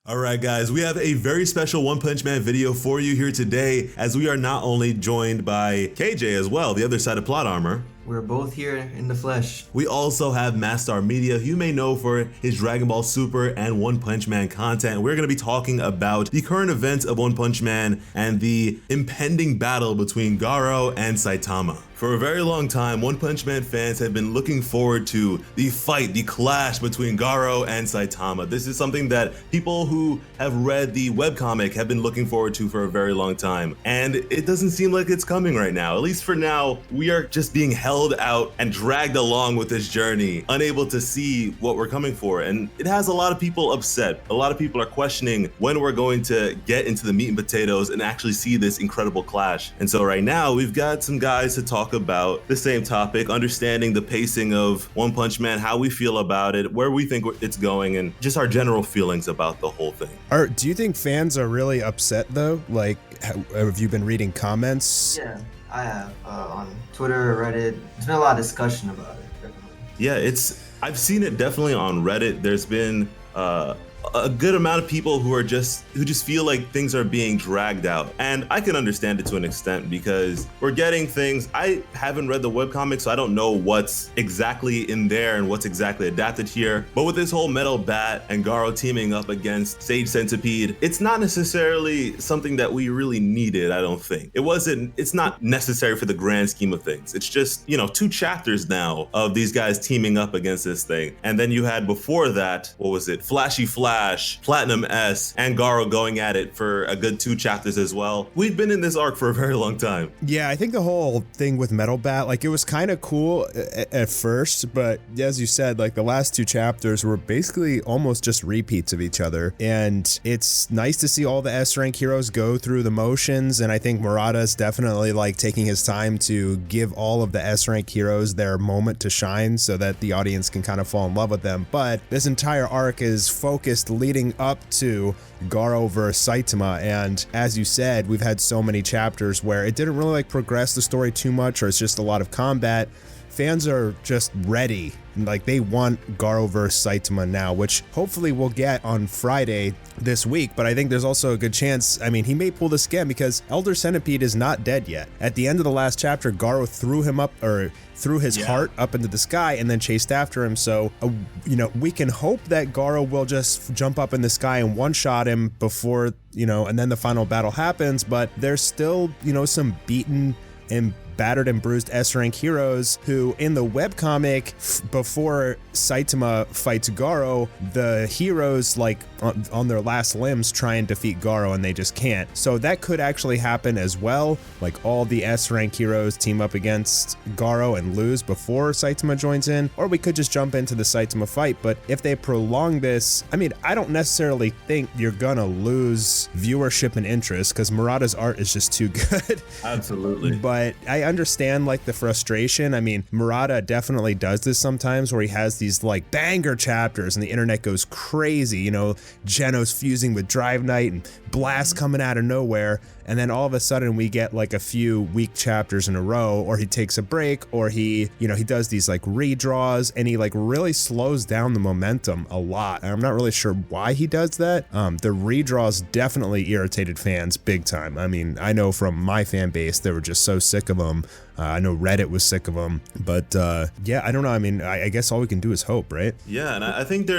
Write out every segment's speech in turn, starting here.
All right, guys, we have a very special One Punch Man video for you here today, as we are not only joined by KJ as well, the other side of Plot Armor. We're both here in the flesh. We also have Mastar Media, who you may know for his Dragon Ball Super and One Punch Man content. We're going to be talking about the current events of One Punch Man and the impending battle between Garou and Saitama. For a very long time, One Punch Man fans have been looking forward to the fight, the clash between Garou and Saitama. This is something that people who have read the webcomic have been looking forward to for a very long time. And it doesn't seem like it's coming right now. At least for now, we are just being held out and dragged along with this journey, unable to see what we're coming for. And it has a lot of people upset. A lot of people are questioning when we're going to get into the meat and potatoes and actually see this incredible clash. And so right now, we've got some guys to talk about the same topic, understanding the pacing of One Punch Man, how we feel about it, where we think it's going, and just our general feelings about the whole thing. Do you think fans are really upset though? Like, have you been reading comments? Yeah, I have on Twitter, Reddit. There's been a lot of discussion about it. Definitely. Yeah, I've seen it definitely on Reddit. There's been a good amount of people who just feel like things are being dragged out. And I can understand it to an extent because we're getting things. I haven't read the webcomic, so I don't know what's exactly in there and what's exactly adapted here. But with this whole Metal Bat and Garou teaming up against Sage Centipede, it's not necessarily something that we really needed, I don't think. It's not necessary for the grand scheme of things. It's just, 2 chapters now of these guys teaming up against this thing. And then you had before that, what was it? Flashy Flash, Platinum S, and Garou going at it for a good 2 chapters as well. We've been in this arc for a very long time. Yeah, I think the whole thing with Metal Bat, like, it was kind of cool at first, but as you said, like, the last 2 chapters were basically almost just repeats of each other. And it's nice to see all the S-rank heroes go through the motions, and I think Murata's definitely like taking his time to give all of the S-rank heroes their moment to shine so that the audience can kind of fall in love with them. But this entire arc is focused leading up to Garou versus Saitama, and as you said, we've had so many chapters where it didn't really like progress the story too much, or it's just a lot of combat. Fans are just ready, like they want Garou versus Saitama now, which hopefully we'll get on Friday this week. But I think there's also a good chance, I mean, he may pull this again because Elder Centipede is not dead yet. At the end of the last chapter, Garou threw his heart up into the sky and then chased after him. So, we can hope that Garou will just jump up in the sky and one-shot him before, and then the final battle happens. But there's still, some beaten and battered and bruised S-rank heroes who, in the webcomic, before Saitama fights Garou, the heroes, like, on their last limbs try and defeat Garou and they just can't. So that could actually happen as well. Like, all the S-rank heroes team up against Garou and lose before Saitama joins in, or we could just jump into the Saitama fight. But if they prolong this, I mean, I don't necessarily think you're gonna lose viewership and interest because Murata's art is just too good. Absolutely. But I understand like the frustration. I mean, Murata definitely does this sometimes where he has these like banger chapters and the internet goes crazy, Genos fusing with Drive Knight and Blast coming out of nowhere, and then all of a sudden we get like a few weak chapters in a row, or he takes a break, or he does these like redraws and he like really slows down the momentum a lot. And I'm not really sure why he does that. The redraws definitely irritated fans big time. I mean, I know from my fan base, they were just so sick of him. I know Reddit was sick of him, but yeah, I don't know. I mean, I guess all we can do is hope, right? Yeah, and I think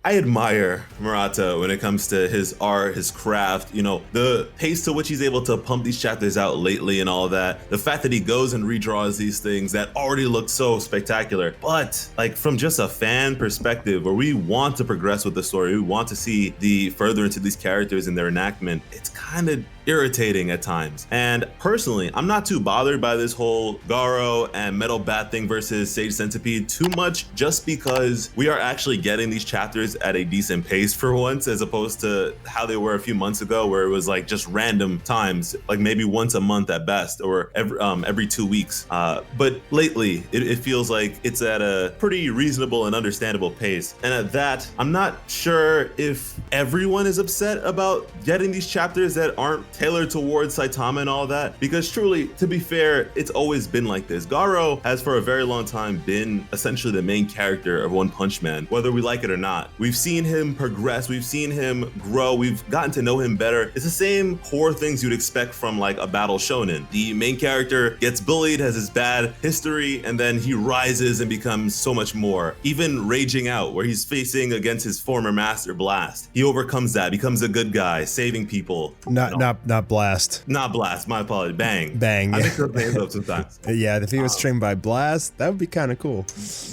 I admire Murata when it comes to his art, his craft, the pace to which he's able to pump these chapters out lately and all of that. The fact that he goes and redraws these things that already look so spectacular. But like from just a fan perspective, where we want to progress with the story, we want to see the further into these characters and their enactment, it's kind of irritating at times. And personally, I'm not too bothered by this whole Garou and Metal Bat thing versus Sage Centipede too much, just because we are actually getting these chapters at a decent pace for once, as opposed to how they were a few months ago, where it was like just random times, like maybe once a month at best, or every 2 weeks. But lately, it feels like it's at a pretty reasonable and understandable pace. And at that, I'm not sure if everyone is upset about getting these chapters that aren't tailored towards Saitama and all that, because truly, to be fair, it's always been like this. Garou has for a very long time been essentially the main character of One Punch Man, whether we like it or not. We've seen him progress, we've seen him grow, we've gotten to know him better. It's the same core things you'd expect from like a battle shonen. The main character gets bullied, has his bad history, and then he rises and becomes so much more. Even Raging Out, where he's facing against his former master Blast, he overcomes that, becomes a good guy, saving people. Not Blast. Not Blast, my apologies. Bang. Bang. I mix those names up sometimes. Yeah, if he was trained by Blast, that would be kind of cool.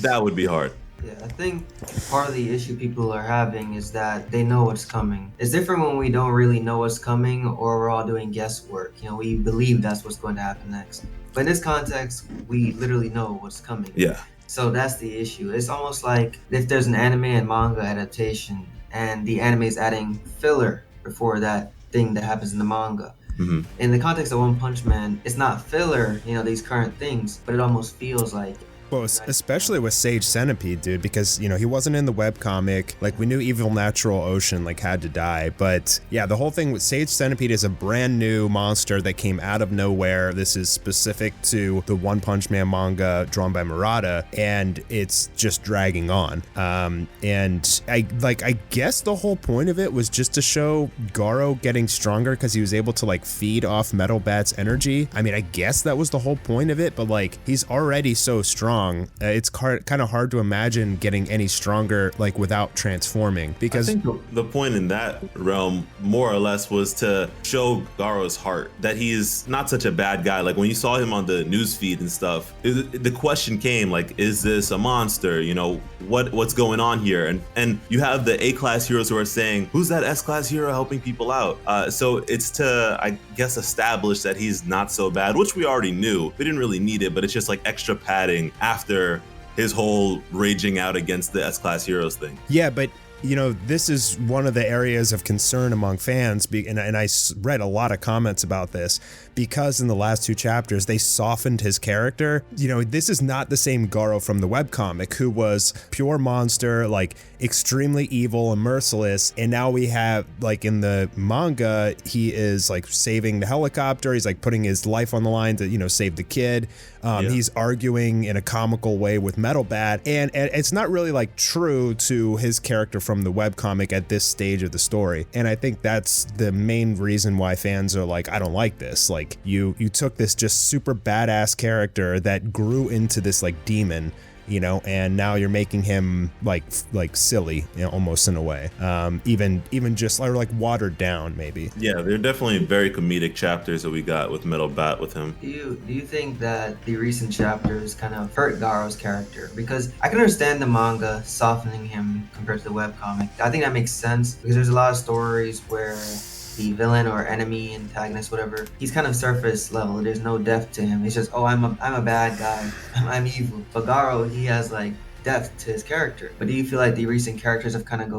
That would be hard. Yeah, I think part of the issue people are having is that they know what's coming. It's different when we don't really know what's coming or we're all doing guesswork. You know, we believe that's what's going to happen next. But in this context, we literally know what's coming. Yeah. So that's the issue. It's almost like if there's an anime and manga adaptation and the anime is adding filler before that thing that happens in the manga. Mm-hmm. In the context of One Punch Man, it's not filler, you know, these current things, but it almost feels like Well, especially with Sage Centipede, dude, because, you know, he wasn't in the webcomic. Like, we knew Evil Natural Ocean, like, had to die. But, yeah, the whole thing with Sage Centipede is a brand new monster that came out of nowhere. This is specific to the One Punch Man manga drawn by Murata, and it's just dragging on. And I guess the whole point of it was just to show Garou getting stronger because he was able to, like, feed off Metal Bat's energy. I mean, I guess that was the whole point of it, but, like, he's already so strong. It's kind of hard to imagine getting any stronger, like, without transforming, because I think the point in that realm more or less was to show Garou's heart, that he's not such a bad guy. Like, when you saw him on the news feed and stuff, the question came, like, is this a monster? You know, what's going on here? And you have the A-class heroes who are saying, who's that S-class hero helping people out? So it's to, I guess, establish that he's not so bad, which we already knew. We didn't really need it, but it's just like extra padding after his whole raging out against the S-class heroes thing. Yeah, but you know, this is one of the areas of concern among fans, and I read a lot of comments about this, because in the last two chapters, they softened his character. You know, this is not the same Garou from the webcomic, who was pure monster, like, extremely evil and merciless, and now we have, like, in the manga, he is, like, saving the helicopter, he's, like, putting his life on the line to, you know, save the kid. He's arguing in a comical way with Metal Bat, and it's not really, like, true to his character from the webcomic at this stage of the story. And I think that's the main reason why fans are like, I don't like this. Like, you took this just super badass character that grew into this, like, demon, you know, and now you're making him like silly, you know, almost in a way, even just like watered down maybe. Yeah, they're definitely very comedic chapters that we got with Metal Bat with him. Do you think that the recent chapters kind of hurt Garou's character? Because I can understand the manga softening him compared to the webcomic. I think that makes sense, because there's a lot of stories where the villain or enemy, antagonist, whatever, he's kind of surface level. There's no depth to him. He's just, oh, I'm a bad guy. I'm evil. But Garou, he has, like, depth to his character. But do you feel like the recent chapters have kind of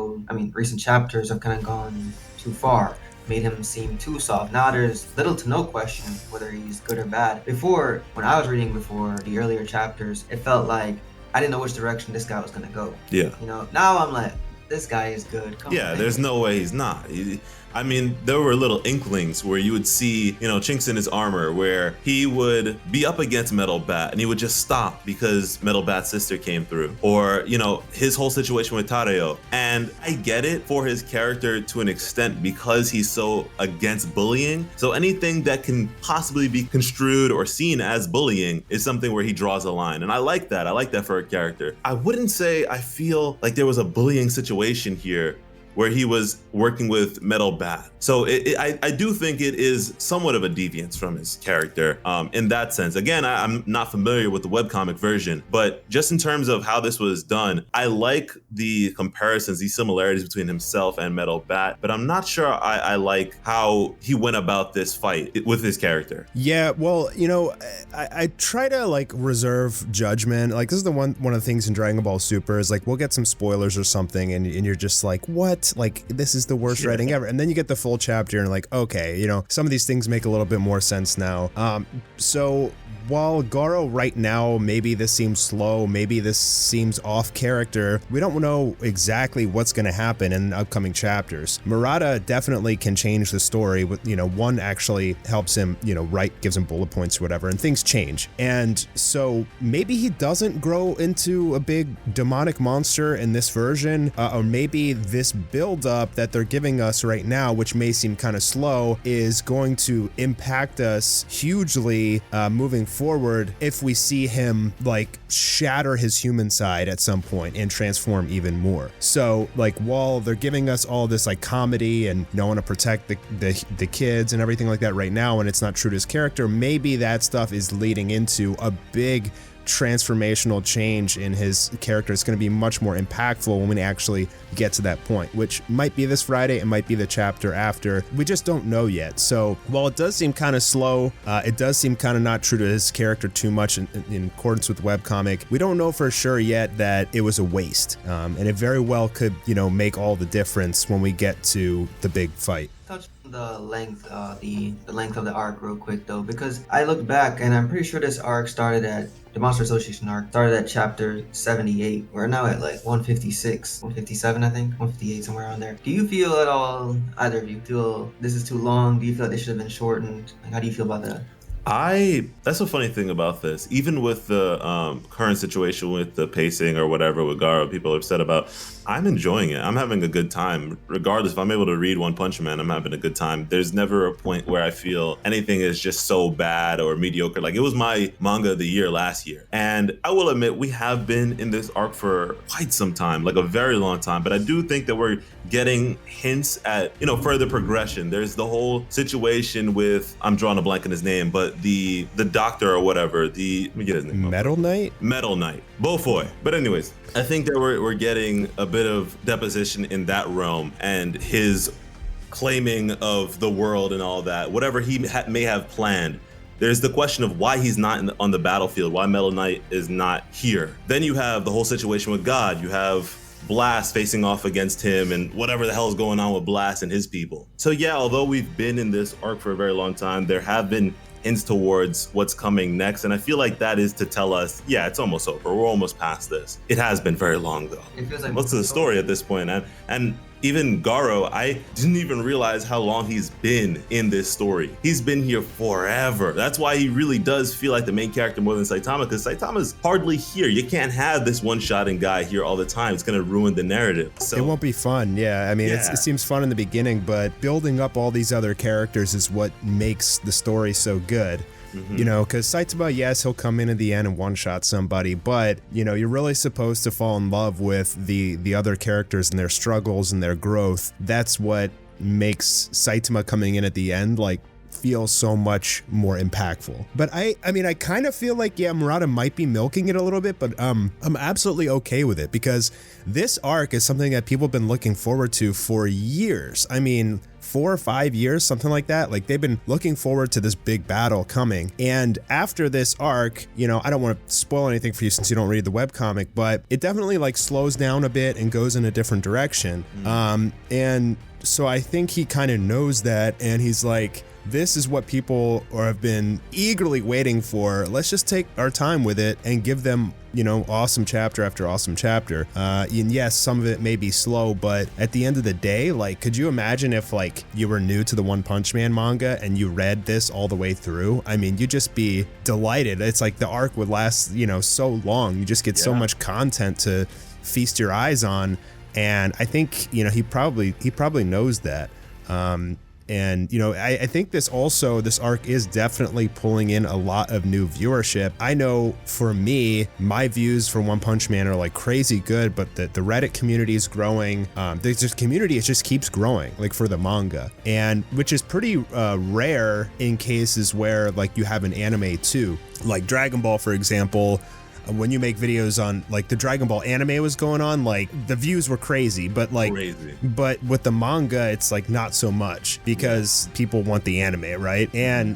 gone too far? Made him seem too soft. Now there's little to no question whether he's good or bad. Before, when I was reading the earlier chapters, it felt like I didn't know which direction this guy was going to go. Yeah. You know, now I'm like, this guy is good. Come on, there's no way he's not. I mean, there were little inklings where you would see, you know, chinks in his armor where he would be up against Metal Bat and he would just stop because Metal Bat's sister came through. Or, you know, his whole situation with Tadeo. And I get it for his character to an extent because he's so against bullying. So anything that can possibly be construed or seen as bullying is something where he draws a line. And I like that. I like that for a character. I wouldn't say I feel like there was a bullying situation here where he was working with Metal Bat. So I do think it is somewhat of a deviance from his character in that sense. Again, I'm not familiar with the webcomic version, but just in terms of how this was done, I like the comparisons, the similarities between himself and Metal Bat, but I'm not sure I like how he went about this fight with his character. Yeah, well, you know, I try to, like, reserve judgment. Like, this is one of the things in Dragon Ball Super is, like, we'll get some spoilers or something and you're just like, what? what? Like, this is the worst writing ever. And then you get the full chapter and like, okay, you know, some of these things make a little bit more sense now. So while Garou right now, maybe this seems slow, maybe this seems off character, we don't know exactly what's going to happen in upcoming chapters. Murata definitely can change the story with, you know, one actually helps him, you know, gives him bullet points or whatever, and things change. And so maybe he doesn't grow into a big demonic monster in this version, or maybe this build up that they're giving us right now, which may seem kind of slow, is going to impact us hugely moving forward if we see him like shatter his human side at some point and transform even more. So like while they're giving us all this like comedy and you know, want to protect the kids and everything like that right now, and it's not true to his character, maybe that stuff is leading into a big transformational change in his character. It's going to be much more impactful when we actually get to that point, which might be this Friday, it might be the chapter after. We just don't know yet. So while it does seem kind of slow, it does seem kind of not true to his character too much in accordance with the webcomic. We don't know for sure yet that it was a waste, and it very well could, you know, make all the difference when we get to the big fight. Touch on the length, the length of the arc real quick though, because I looked back and I'm pretty sure this arc started at the Monster Association arc started at chapter 78. We're now at like 156, 157, I think, 158, somewhere around there. Do you feel at all, either of you, feel this is too long? Do you feel like this should have been shortened? Like, how do you feel about that? That's a funny thing about this. Even with the current situation with the pacing or whatever with Garou, people are upset about. I'm enjoying it. I'm having a good time. Regardless, if I'm able to read One Punch Man, I'm having a good time. There's never a point where I feel anything is just so bad or mediocre. Like, it was my manga of the year last year. And I will admit, we have been in this arc for quite some time, like a very long time. But I do think that we're getting hints at, you know, further progression. There's the whole situation with, I'm drawing a blank on his name, but the doctor or whatever, let me get his name. Metal Knight? Metal Knight. Beaufoy. But anyways, I think that we're getting a bit of deposition in that realm, and his claiming of the world and all that, whatever he may have planned. There's the question of why he's not on the battlefield, why Metal Knight is not here. Then you have the whole situation with God. You have Blast facing off against him and whatever the hell is going on with Blast and his people. So yeah, although we've been in this arc for a very long time, there have been hints towards what's coming next, and I feel like that is to tell us, yeah, it's almost over. We're almost past this. It has been very long though. It feels like most of the story at this point, and even Garou, I didn't even realize how long he's been in this story. He's been here forever. That's why he really does feel like the main character more than Saitama, because Saitama's hardly here. You can't have this one-shotting guy here all the time. It's gonna ruin the narrative. So it won't be fun. Yeah, I mean, it seems fun in the beginning, but building up all these other characters is what makes the story so good. Mm-hmm. You know, because Saitama, yes, he'll come in at the end and one-shot somebody, but, you know, you're really supposed to fall in love with the other characters and their struggles and their growth. That's what makes Saitama coming in at the end, like, feel so much more impactful. But I mean, I kind of feel like, yeah, Murata might be milking it a little bit, but I'm absolutely okay with it, because this arc is something that people have been looking forward to for years. I mean, 4 or 5 years, something like that. Like, they've been looking forward to this big battle coming. And after this arc, you know, I don't want to spoil anything for you since you don't read the webcomic, but it definitely like slows down a bit and goes in a different direction. And so I think he kind of knows that, and he's like, this is what people have been eagerly waiting for. Let's just take our time with it and give them, you know, awesome chapter after awesome chapter. And yes, some of it may be slow, but at the end of the day, like, could you imagine if like you were new to the One Punch Man manga and you read this all the way through? I mean, you'd just be delighted. It's like the arc would last, you know, so long. You just get so much content to feast your eyes on. And I think, you know, he probably knows that. And, you know, I think this arc is definitely pulling in a lot of new viewership. I know for me, my views for One Punch Man are like crazy good, but the Reddit community is growing. The community, it just keeps growing, like for the manga, and which is pretty rare in cases where like you have an anime too, like Dragon Ball, for example. When you make videos on like the Dragon Ball anime was going on, like the views were crazy, but like, but with the manga, it's like not so much because people want the anime, right?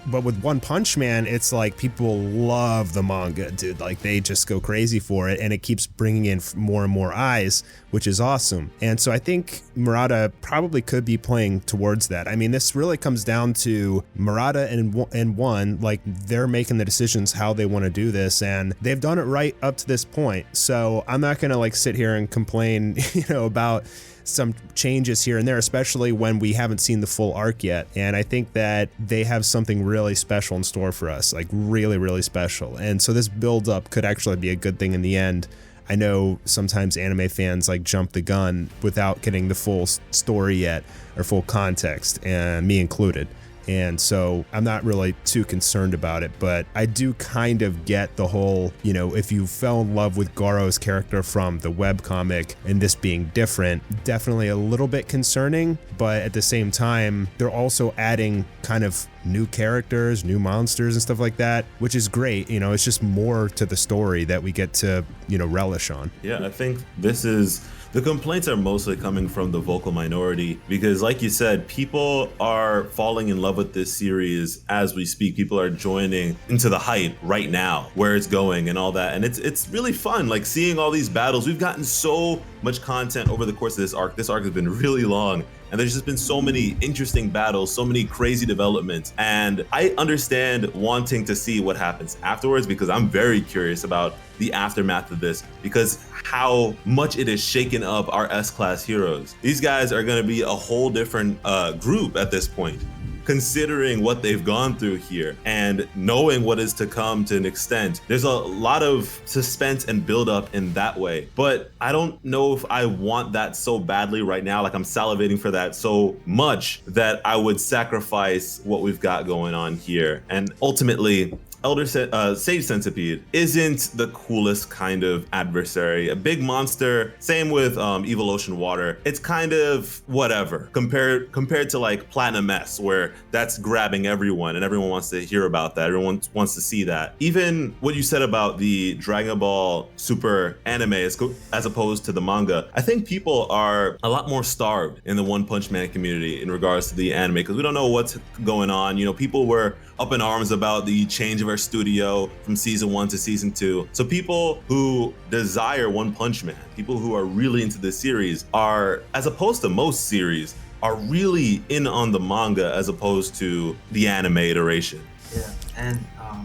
But with One Punch Man, it's like people love the manga, dude. Like they just go crazy for it, and it keeps bringing in more and more eyes, which is awesome. And so I think Murata probably could be playing towards that. I mean, this really comes down to Murata and One, like they're making the decisions how they want to do this, and they've done it right up to this point. So I'm not gonna like sit here and complain, about some changes here and there, especially when we haven't seen the full arc yet. And I think that they have something really special in store for us, like really, really special. And so this build up could actually be a good thing in the end. I know sometimes anime fans like jump the gun without getting the full story yet or full context, and me included. And so I'm not really too concerned about it, but I do kind of get the whole, if you fell in love with Garou's character from the webcomic and this being different, definitely a little bit concerning, but at the same time, they're also adding kind of new characters, new monsters and stuff like that, which is great. It's just more to the story that we get to, relish on. Yeah, I think the complaints are mostly coming from the vocal minority because, like you said, people are falling in love with this series as we speak. People are joining into the hype right now, where it's going and all that. And it's really fun, like seeing all these battles. We've gotten so much content over the course of this arc. This arc has been really long. And there's just been so many interesting battles, so many crazy developments. And I understand wanting to see what happens afterwards because I'm very curious about the aftermath of this, because how much it has shaken up our S-Class heroes. These guys are going to be a whole different group at this point, considering what they've gone through here and knowing what is to come to an extent. There's a lot of suspense and buildup in that way, but I don't know if I want that so badly right now. Like I'm salivating for that so much that I would sacrifice what we've got going on here. And ultimately, Sage Centipede isn't the coolest kind of adversary. A big monster, same with Evil Ocean Water. It's kind of whatever compared to like Platinum S, where that's grabbing everyone and everyone wants to hear about that. Everyone wants to see that. Even what you said about the Dragon Ball Super anime as opposed to the manga, I think people are a lot more starved in the One Punch Man community in regards to the anime because we don't know what's going on. People were up in arms about the change of our studio from season 1 to season 2. So people who desire One Punch Man, people who are really into this series are, as opposed to most series, are really in on the manga as opposed to the anime iteration. Yeah, and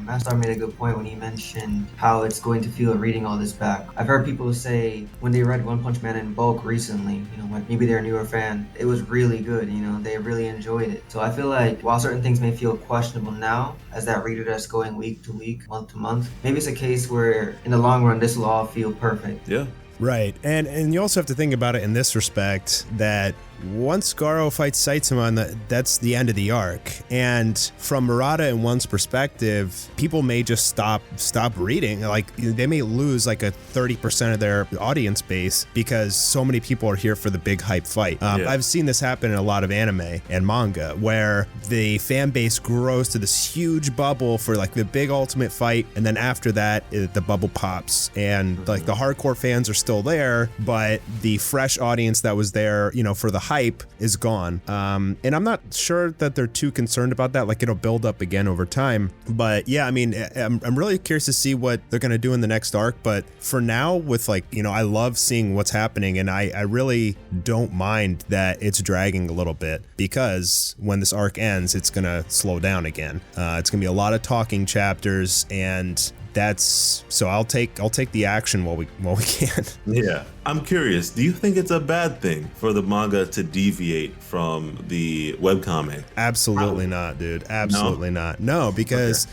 Master made a good point when he mentioned how it's going to feel reading all this back. I've heard people say when they read One Punch Man in bulk recently, when maybe they're a newer fan, it was really good, they really enjoyed it. So I feel like while certain things may feel questionable now, as that reader that's going week to week, month to month, maybe it's a case where in the long run, this will all feel perfect. Yeah. Right. And you also have to think about it in this respect that once Garou fights Saitama, that's the end of the arc. And from Murata and One's perspective, people may just stop reading. Like they may lose like a 30% of their audience base because so many people are here for the big hype fight. I've seen this happen in a lot of anime and manga where the fan base grows to this huge bubble for like the big ultimate fight, and then after that the bubble pops and like the hardcore fans are still there, but the fresh audience that was there, for the hype is gone. And I'm not sure that they're too concerned about that. Like it'll build up again over time. But yeah, I mean, I'm really curious to see what they're going to do in the next arc. But for now, with like, I love seeing what's happening, and I really don't mind that it's dragging a little bit, because when this arc ends, it's going to slow down again. It's going to be a lot of talking chapters, and so I'll take the action while we can. Yeah. I'm curious, do you think it's a bad thing for the manga to deviate from the webcomic? Absolutely not, dude. Absolutely not. No, because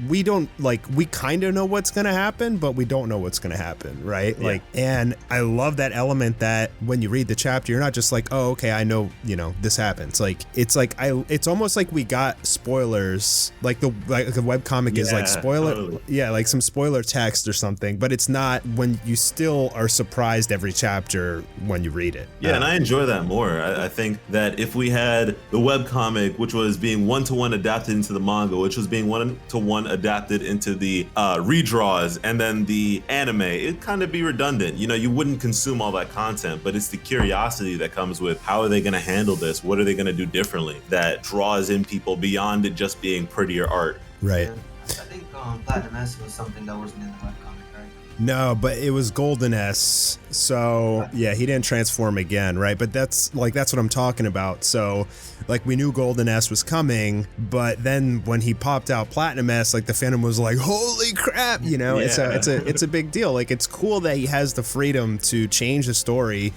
we don't we kind of know what's going to happen, but we don't know what's going to happen, right? Yeah. And I love that element that when you read the chapter, you're not just like, oh, okay, I know, this happens. It's almost like we got spoilers, like the webcomic is like spoiler. Totally. Yeah. Like some spoiler text or something, but it's not when you still are surprised every chapter when you read it. Yeah. And I enjoy that more. I think that if we had the webcomic, which was being one-to-one adapted into the manga, which was being one-to-one adapted into the redraws, and then the anime, it'd kind of be redundant. You wouldn't consume all that content, but it's the curiosity that comes with how are they going to handle this? What are they going to do differently that draws in people beyond it just being prettier art? Right. Yeah. I think Platinum S was something that wasn't in the webcomic, right? No, but it was Golden S. So yeah, he didn't transform again, right? But that's what I'm talking about. So like we knew Golden S was coming, but then when he popped out Platinum S, like the fandom was like, holy crap, you know? Yeah. It's a big deal. Like it's cool that he has the freedom to change the story.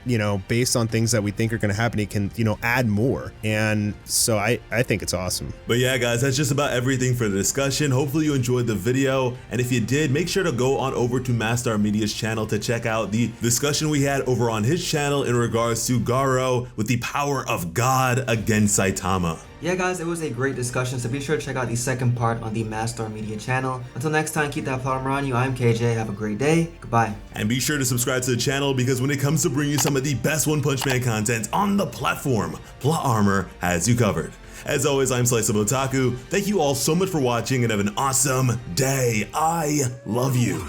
You know, based on things that we think are going to happen, he can, you know, add more. And so I think it's awesome. But yeah, guys, that's just about everything for the discussion. Hopefully you enjoyed the video. And if you did, make sure to go on over to Mastar Media's channel to check out the discussion we had over on his channel in regards to Garou with the power of God against Saitama. Yeah guys, it was a great discussion, so be sure to check out the second part on the Mastar Media channel. Until next time, keep that plot armor on you. I'm KJ, have a great day, goodbye. And be sure to subscribe to the channel because when it comes to bringing you some of the best One Punch Man content on the platform, Plot Armor has you covered. As always, I'm Slice of Otaku. Thank you all so much for watching and have an awesome day. I love you.